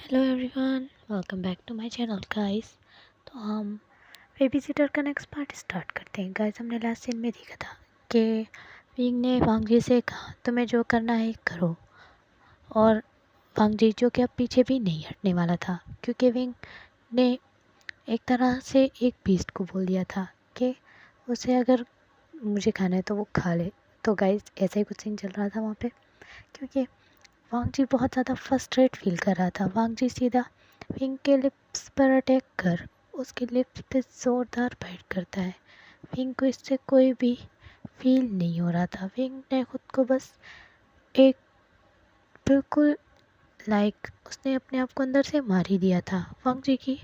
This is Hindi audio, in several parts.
Hello everyone, welcome back to my channel guys. तो हम बेबी सिटर का नेक्स्ट पार्ट स्टार्ट करते हैं गाइस। हमने लास्ट सीन में देखा था कि विंग ने वांग जी से कहा तुम्हें जो करना है करो, और वांग जी जो कि अब पीछे भी नहीं हटने वाला था, क्योंकि विंग ने एक तरह से एक बीस्ट को बोल दिया था कि उसे अगर मुझे खाना है तो वो खा ले। तो गाइस ऐसा ही कुछ सीन चल रहा था वहाँ पे, क्योंकि वांग जी बहुत ज़्यादा फ्रस्ट्रेट फील कर रहा था। वांग जी सीधा विंग के लिप्स पर अटैक कर उसके लिप्स पे ज़ोरदार बाइट करता है। विंग को इससे कोई भी फील नहीं हो रहा था। विंग ने खुद को बस एक बिल्कुल उसने अपने आप को अंदर से मार ही दिया था। वांग जी की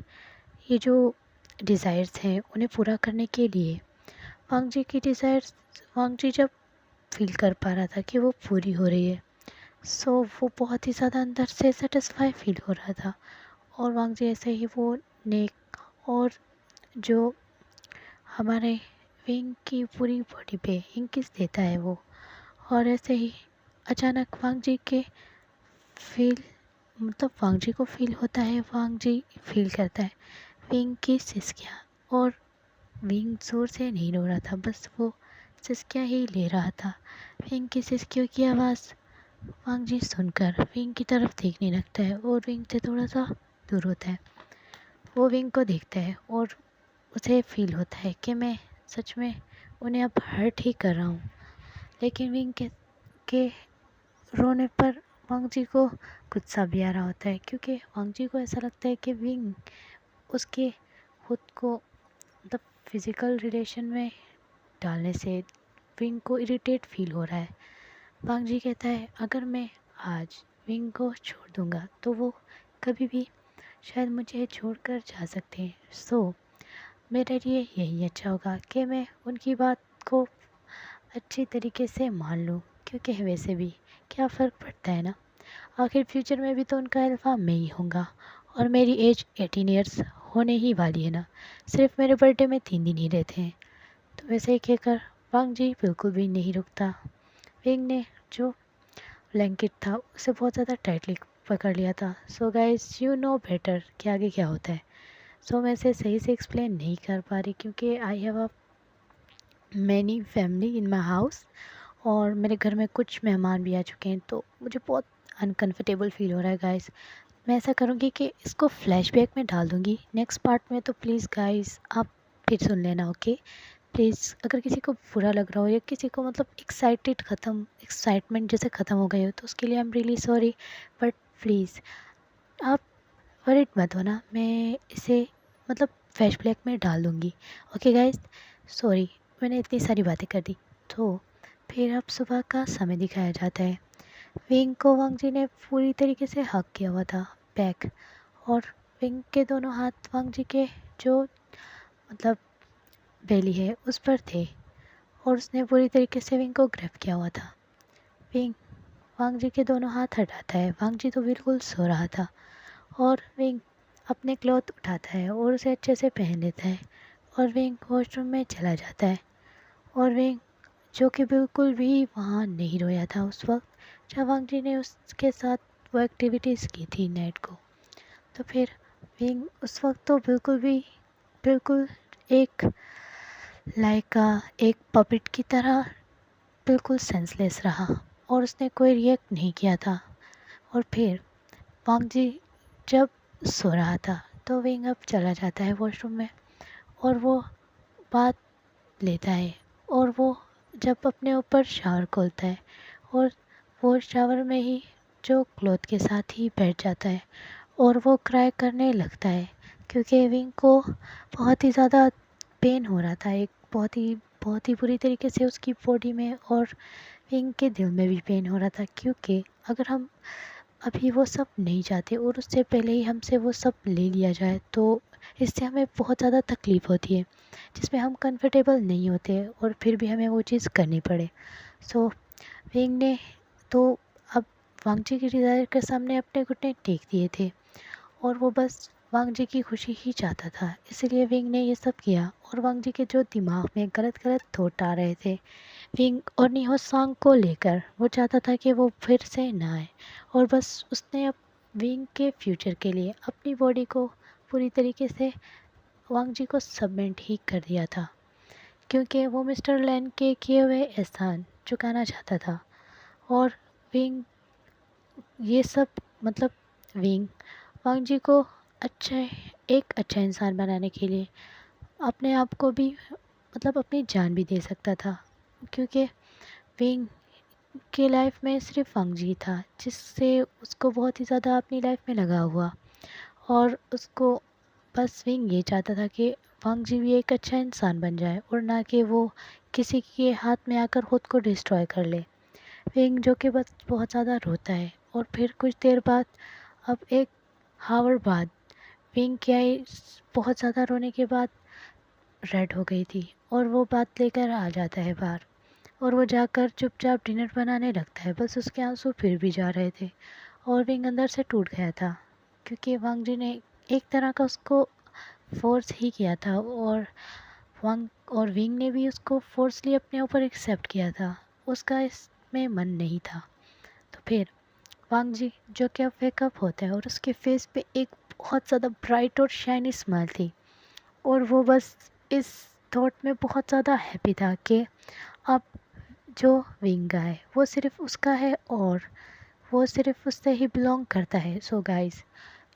ये जो डिज़ायर्स हैं उन्हें पूरा करने के लिए वांग जी की डिज़ायर्स वांग जी जब फील कर पा रहा था कि वो पूरी हो रही है, सो वो बहुत ही ज़्यादा अंदर से सेटिस्फाई फील हो रहा था। और वांग जी ऐसे ही वो नेक और जो हमारे विंग की पूरी बॉडी पे इंकिस देता है वो, और ऐसे ही अचानक वांग जी के फील वांग जी को फील होता है, वांग जी फील करता है विंग की सिसकियाँ। और विंग ज़ोर से नहीं रो रहा था, बस वो सिसकियाँ ही ले रहा था। विंग की सिसकियों की आवाज़ वांग जी सुनकर विंग की तरफ देखने लगता है और विंग से थोड़ा सा दूर होता है। वो विंग को देखता है और उसे फील होता है कि मैं सच में उन्हें अब हर्ट ही कर रहा हूँ। लेकिन विंग के रोने पर वांग जी को गुस्सा भी आ रहा होता है, क्योंकि वांग जी को ऐसा लगता है कि विंग उसके खुद को फिज़िकल रिलेशन में डालने से विंग को इरिटेट फील हो रहा है। वांग जी कहता है अगर मैं आज विंग को छोड़ दूँगा तो वो कभी भी शायद मुझे छोड़कर जा सकते हैं। सो मेरे लिए यही अच्छा होगा कि मैं उनकी बात को अच्छी तरीके से मान लूँ, क्योंकि वैसे भी क्या फ़र्क पड़ता है ना, आखिर फ्यूचर में भी तो उनका अल्फ़ा मैं ही होऊंगा। और मेरी एज 18 ईयर्स होने ही वाली है ना, सिर्फ मेरे बर्थडे में 3 दिन ही रहते हैं। तो वैसे ही कहकर वांग जी बिल्कुल भी नहीं रुकता। विंग ने जो ब्लैंकेट था उसे बहुत ज़्यादा टाइटली पकड़ लिया था। So guys you know better कि आगे क्या होता है। सो मैं इसे सही से एक्सप्लेन नहीं कर पा रही, क्योंकि I have a many family in my house, और मेरे घर में कुछ मेहमान भी आ चुके हैं, तो मुझे बहुत अनकंफर्टेबल फील हो रहा है गाइस। मैं ऐसा करूँगी कि इसको फ्लैशबैक में डाल दूँगी नेक्स्ट पार्ट में, तो प्लीज़ गाइस आप फिर सुन लेना, ओके। प्लीज़ अगर किसी को बुरा लग रहा हो या किसी को एक्साइटमेंट जैसे ख़त्म हो गई हो, तो उसके लिए I am really sorry, but please आप वरीड मत होना, मैं इसे फ्लैशबैक में डाल दूँगी, ओके गाइस। सॉरी मैंने इतनी सारी बातें कर दी। तो फिर अब सुबह का समय दिखाया जाता है। विंग को वांग जी ने पूरी तरीके से हक किया हुआ था बैक, और विंग के दोनों हाथ वांग जी के जो मतलब बेली है उस पर थे, और उसने पूरी तरीके से विंग को ग्रैब किया हुआ था। विंग वांग जी के दोनों हाथ हटाता है। वांग जी तो बिल्कुल सो रहा था, और विंग अपने क्लॉथ उठाता है और उसे अच्छे से पहन लेता है, और विंग वॉशरूम में चला जाता है। और विंग जो कि बिल्कुल भी वहाँ नहीं रोया था उस वक्त जब वांग जी ने उसके साथ वो एक्टिविटीज़ की थी नाइट को। तो फिर विंग उस वक्त तो बिल्कुल एक एक पपेट की तरह बिल्कुल सेंसलेस रहा, और उसने कोई रिएक्ट नहीं किया था। और फिर वांग जी जब सो रहा था तो विंग अब चला जाता है वॉशरूम में, और वो बात लेता है, और वो जब अपने ऊपर शावर खोलता है, और वो शावर में ही जो क्लॉथ के साथ ही बैठ जाता है, और वो क्राई करने लगता है, क्योंकि विंग को बहुत ही ज़्यादा पेन हो रहा था, एक बहुत ही बुरी तरीके से उसकी बॉडी में, और विंग के दिल में भी पेन हो रहा था, क्योंकि अगर हम अभी वो सब नहीं चाहते और उससे पहले ही हमसे वो सब ले लिया जाए, तो इससे हमें बहुत ज़्यादा तकलीफ़ होती है, जिसमें हम कंफर्टेबल नहीं होते और फिर भी हमें वो चीज़ करनी पड़े। सो विंग ने तो अब वांग जी की डिज़ायर के सामने अपने घुटने टेक दिए थे, और वो बस वांग जी की खुशी ही चाहता था, इसलिए विंग ने ये सब किया। और वांग जी के जो दिमाग में गलत गलत थॉट आ रहे थे विंग और निहो सांग को लेकर, वो चाहता था कि वो फिर से ना आए, और बस उसने अब विंग के फ्यूचर के लिए अपनी बॉडी को पूरी तरीके से वांग जी को सबमिट ही कर दिया था, क्योंकि वो मिस्टर लैन के किए हुए एहसान चुकाना चाहता था। और विंग ये सब मतलब विंग वांग जी को एक अच्छा इंसान बनाने के लिए अपने आप को भी मतलब अपनी जान भी दे सकता था, क्योंकि विंग की लाइफ में सिर्फ वांग जी था जिससे उसको बहुत ही ज़्यादा अपनी लाइफ में लगा हुआ। और उसको बस विंग ये चाहता था कि वांग जी भी एक अच्छा इंसान बन जाए और ना कि वो किसी के हाथ में आकर खुद को डिस्ट्रॉय कर ले। विंग जो कि बस बहुत ज़्यादा रोता है और फिर कुछ देर बाद अब एक हावर बाद विंग की आई बहुत ज़्यादा रोने के बाद रेड हो गई थी और वो बात लेकर आ जाता है बाहर और वो जाकर चुपचाप डिनर बनाने लगता है। बस उसके आंसू फिर भी जा रहे थे और विंग अंदर से टूट गया था, क्योंकि वांग जी ने एक तरह का उसको फोर्स ही किया था और विंग ने भी उसको फोर्सली अपने ऊपर एक्सेप्ट किया था। उसका इसमें मन नहीं था। तो फिर वांग जी जो कि अब वेकअप होता है और उसके फेस पे एक बहुत ज़्यादा ब्राइट और शाइनी स्माइल थी और वो बस इस थॉट में बहुत ज़्यादा हैप्पी था कि अब जो विंग है वो सिर्फ उसका है और वो सिर्फ उससे ही बिलोंग करता है। सो गाइस,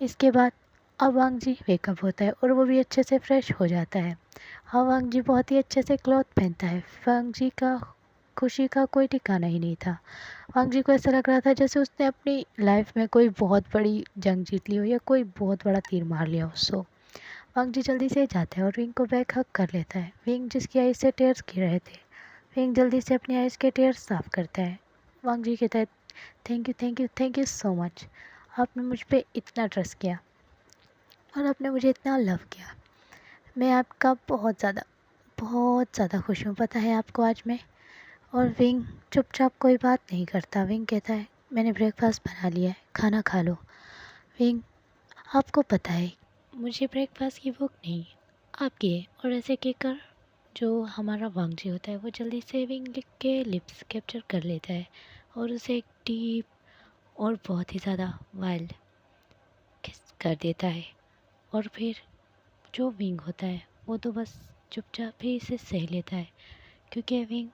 इसके बाद अब वांग जी वेकअप होता है और वो भी अच्छे से फ्रेश हो जाता है। हाँ, वांग जी बहुत ही अच्छे से क्लॉथ पहनता है। वांग जी का खुशी का कोई ठिकाना ही नहीं था। वांग जी को ऐसा लग रहा था जैसे उसने अपनी लाइफ में कोई बहुत बड़ी जंग जीत ली हो या कोई बहुत बड़ा तीर मार लिया हो। सो वांग जी जल्दी से जाता है और विंग को बैक हक कर लेता है। विंग जिसकी आईज से टेयर्स गिर रहे थे, विंग जल्दी से अपनी आईज के टेयर्स साफ करता है। वांग जी कहता है, thank you thank you thank you so much. आपने मुझ पर इतना ट्रस्ट किया और आपने मुझे इतना लव किया। मैं आपका बहुत ज़्यादा खुश हूँ, पता है आपको आज मैं। और विंग चुपचाप कोई बात नहीं करता। विंग कहता है, मैंने ब्रेकफास्ट बना लिया है, खाना खा लो। विंग, आपको पता है मुझे ब्रेकफास्ट की भूख नहीं, आपकी है। और ऐसे कहकर जो हमारा वांग जी होता है वो जल्दी से विंग लिख के लिप्स कैप्चर कर लेता है और उसे एक डीप और बहुत ही ज़्यादा वाइल्ड किस कर देता है। और फिर जो विंग होता है वो तो बस चुपचाप ही इसे सह लेता है, क्योंकि विंग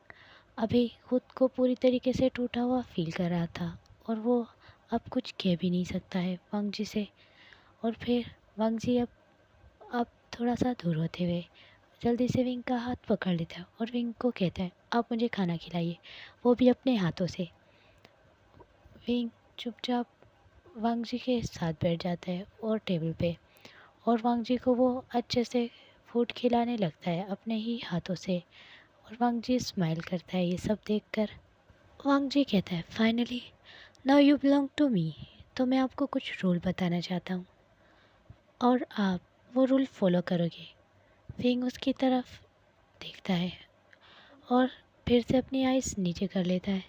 अभी खुद को पूरी तरीके से टूटा हुआ फील कर रहा था और वो अब कुछ कह भी नहीं सकता है वांग जी से। और फिर वांग जी अब थोड़ा सा दूर होते हुए जल्दी से विंग का हाथ पकड़ लेता है और विंग को कहता है, आप मुझे खाना खिलाइए, वो भी अपने हाथों से। विंग चुपचाप वांग जी के साथ बैठ जाता है और टेबल पे, और वांग जी को वो अच्छे से फूड खिलाने लगता है अपने ही हाथों से। और वांग जी स्माइल करता है ये सब देखकर। वांग जी कहता है, finally now you belong to me. तो मैं आपको कुछ रूल बताना चाहता हूँ और आप वो रूल फॉलो करोगे। विंग उसकी तरफ देखता है और फिर से अपनी आइज़ नीचे कर लेता है।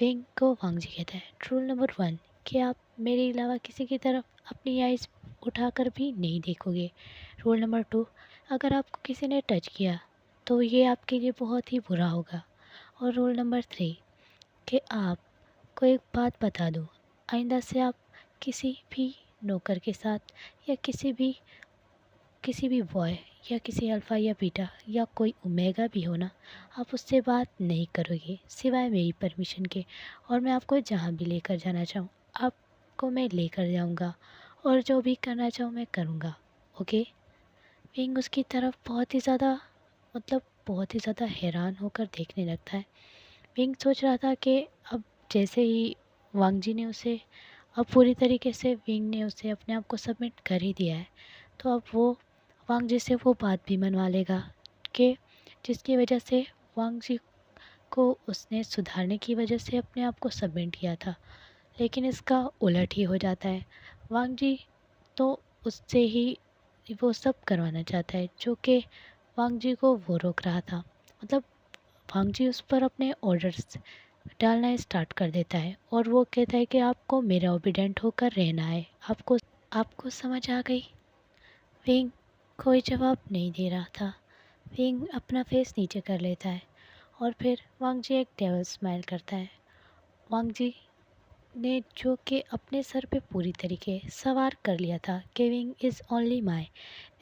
विंग को वांग जी कहता है, रूल नंबर 1 कि आप मेरे अलावा किसी की तरफ अपनी आइज़ उठाकर भी नहीं देखोगे। रूल नंबर 2, अगर आपको किसी ने टच किया तो ये आपके लिए बहुत ही बुरा होगा। और रूल नंबर 3 कि आपको एक बात बता दूँ, आइंदा से आप किसी भी नौकर के साथ या किसी भी बॉय या किसी अल्फ़ा या बीटा या कोई ओमेगा भी हो ना, आप उससे बात नहीं करोगे सिवाय मेरी परमिशन के। और मैं आपको जहाँ भी लेकर जाना चाहूँ आपको मैं लेकर जाऊँगा और जो भी करना चाहूँ मैं करूँगा, ओके। विंग उसकी तरफ बहुत ही ज़्यादा हैरान होकर देखने लगता है। विंग सोच रहा था कि अब जैसे ही वांग जी ने उसे अब पूरी तरीके से विंग ने उसे अपने आप को सबमिट कर ही दिया है, तो अब वो वांग जी से वो बात भी मनवा लेगा कि जिसकी वजह से वांग जी को उसने सुधारने की वजह से अपने आप को सबमिट किया था। लेकिन इसका उलट ही हो जाता है। वांग जी तो उससे ही वो सब करवाना चाहता है जो कि वांग जी को वो रोक रहा था। मतलब वांग जी उस पर अपने ऑर्डर्स डालना स्टार्ट कर देता है और वो कहता है कि आपको मेरा ओबीडेंट होकर रहना है। आपको आपको समझ आ गई? विंग कोई जवाब नहीं दे रहा था। विंग अपना फेस नीचे कर लेता है और फिर वांग जी एक डेविल स्माइल करता है। वांग जी ने जो कि अपने सर पे पूरी तरीके सवार कर लिया था कि Wing is only my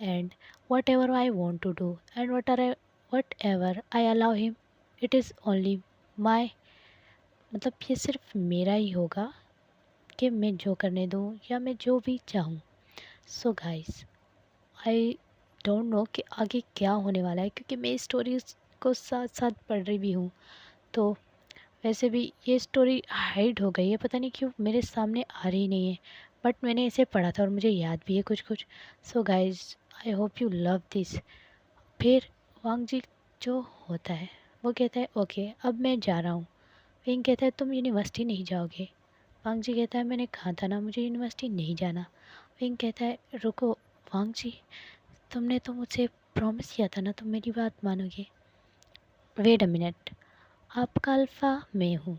and whatever I want to do and whatever I allow him it is only my, मतलब ये सिर्फ मेरा ही होगा कि मैं जो करने दूँ या मैं जो भी चाहूँ। So guys, I don't know कि आगे क्या होने वाला है, क्योंकि मैं स्टोरी को साथ साथ पढ़ रही भी हूँ। तो वैसे भी ये स्टोरी हाइड हो गई है, पता नहीं क्यों मेरे सामने आ रही नहीं है, बट मैंने इसे पढ़ा था और मुझे याद भी है कुछ कुछ। So guys, I hope you love this. फिर वांग जी जो होता है वो कहता है ओके अब मैं जा रहा हूँ। विंग कहता है तुम यूनिवर्सिटी नहीं जाओगे। वांग जी कहता है मैंने कहा था ना मुझे यूनिवर्सिटी नहीं जाना। विंग कहता है रुको वांग जी, तुमने तो मुझसे प्रॉमिस किया था ना तुम मेरी बात मानोगे। वेट अ मिनट, आपका अल्फ़ा मैं हूँ,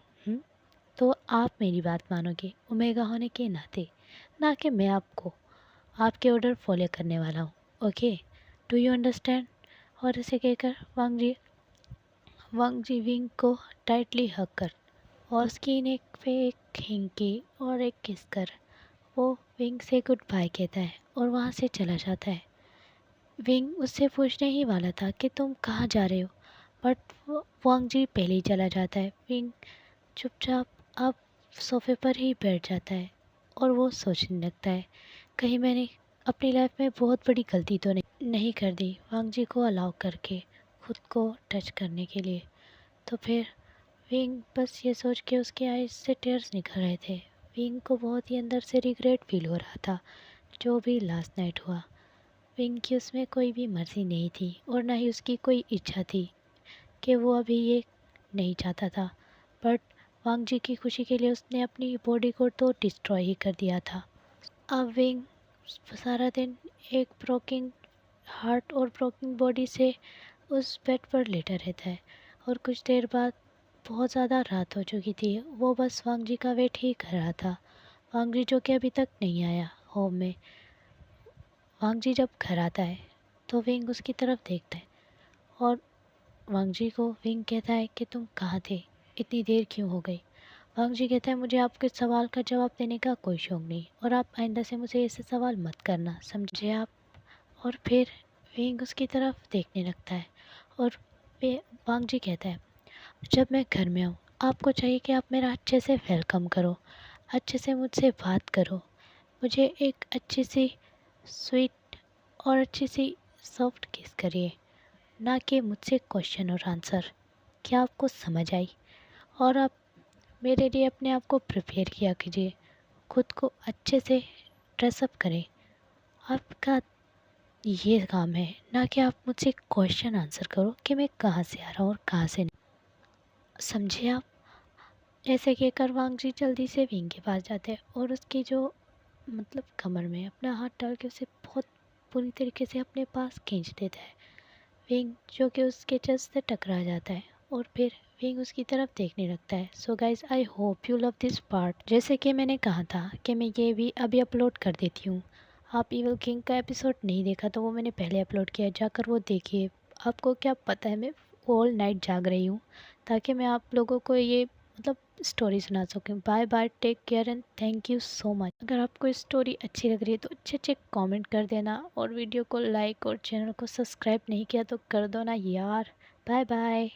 तो आप मेरी बात मानोगे ओमेगा होने के नाते, ना कि मैं आपको आपके ऑर्डर फॉलो करने वाला हूँ। Okay, do you understand. और इसे कहकर वांग जी विंग को टाइटली हग कर और उसकी नेक पे एक हिंकी और एक किस कर वो विंग से गुड बाय कहता है और वहाँ से चला जाता है। विंग उससे पूछने ही वाला था कि तुम कहाँ जा रहे हो, बट वांग जी पहले ही चला जाता है। विंग चुपचाप अब सोफे पर ही बैठ जाता है और वो सोचने लगता है कहीं मैंने अपनी लाइफ में बहुत बड़ी गलती तो नहीं कर दी वांग जी को अलाउ करके खुद को टच करने के लिए। तो फिर विंग बस ये सोच के उसके आईज से टेयर्स निकल रहे थे। विंग को बहुत ही अंदर से रिग्रेट फील हो रहा था जो भी लास्ट नाइट हुआ। विंग की उसमें कोई भी मर्ज़ी नहीं थी और ना ही उसकी कोई इच्छा थी कि वो अभी ये नहीं चाहता था, बट वांग जी की खुशी के लिए उसने अपनी बॉडी को तो डिस्ट्रॉय ही कर दिया था। अब विंग सारा दिन एक ब्रोकन हार्ट और ब्रोकन बॉडी से उस बेड पर लेटा रहता है और कुछ देर बाद बहुत ज़्यादा रात हो चुकी थी। वो बस वांग जी का वेट ही कर रहा था। वांग जी जो कि अभी तक नहीं आया होम में। वांग जी जब घर आता है तो विंग उसकी तरफ देखता है और वांग जी को विंग कहता है कि तुम कहाँ थे, इतनी देर क्यों हो गई। वांग जी कहता है मुझे आपके सवाल का जवाब देने का कोई शौक नहीं और आप आइंदा से मुझे ऐसे सवाल मत करना, समझे आप। और फिर विंग उसकी तरफ देखने लगता है और वांग जी कहता है जब मैं घर में आऊँ आपको चाहिए कि आप मेरा अच्छे से वेलकम करो, अच्छे से मुझसे बात करो, मुझे एक अच्छी सी स्वीट और अच्छी सी सॉफ्ट किस करिए, ना कि मुझसे क्वेश्चन और आंसर। क्या आपको समझ आई। और आप मेरे लिए अपने आप को प्रिपेयर किया कीजिए, खुद को अच्छे से ड्रेसअप करें। आपका ये काम है, ना कि आप मुझसे क्वेश्चन आंसर करो कि मैं कहाँ से आ रहा हूँ और कहाँ से नहीं, समझे आप। ऐसे कहकर वांग जी जल्दी से विंग के पास जाते हैं और उसकी जो मतलब कमर में अपना हाथ डाल के उसे बहुत पूरी तरीके से अपने पास खींच देता है। विंग जो कि उसके चेस्ट से टकरा जाता है और फिर विंग उसकी तरफ देखने लगता है। So guys, I hope you love this part. जैसे कि मैंने कहा था कि मैं ये भी अभी अपलोड कर देती हूँ। आप इविल किंग का एपिसोड नहीं देखा तो वो मैंने पहले अपलोड किया, जाकर वो देखिए। आपको क्या पता है, मैं ऑल नाइट जाग रही हूँ ताकि मैं आप लोगों को ये मतलब स्टोरी सुना सकूँ। Bye bye, take care and thank you so much. अगर आपको स्टोरी अच्छी लग रही है तो अच्छे अच्छे कमेंट कर देना और वीडियो को लाइक और चैनल को सब्सक्राइब नहीं किया तो कर दो ना यार। Bye bye.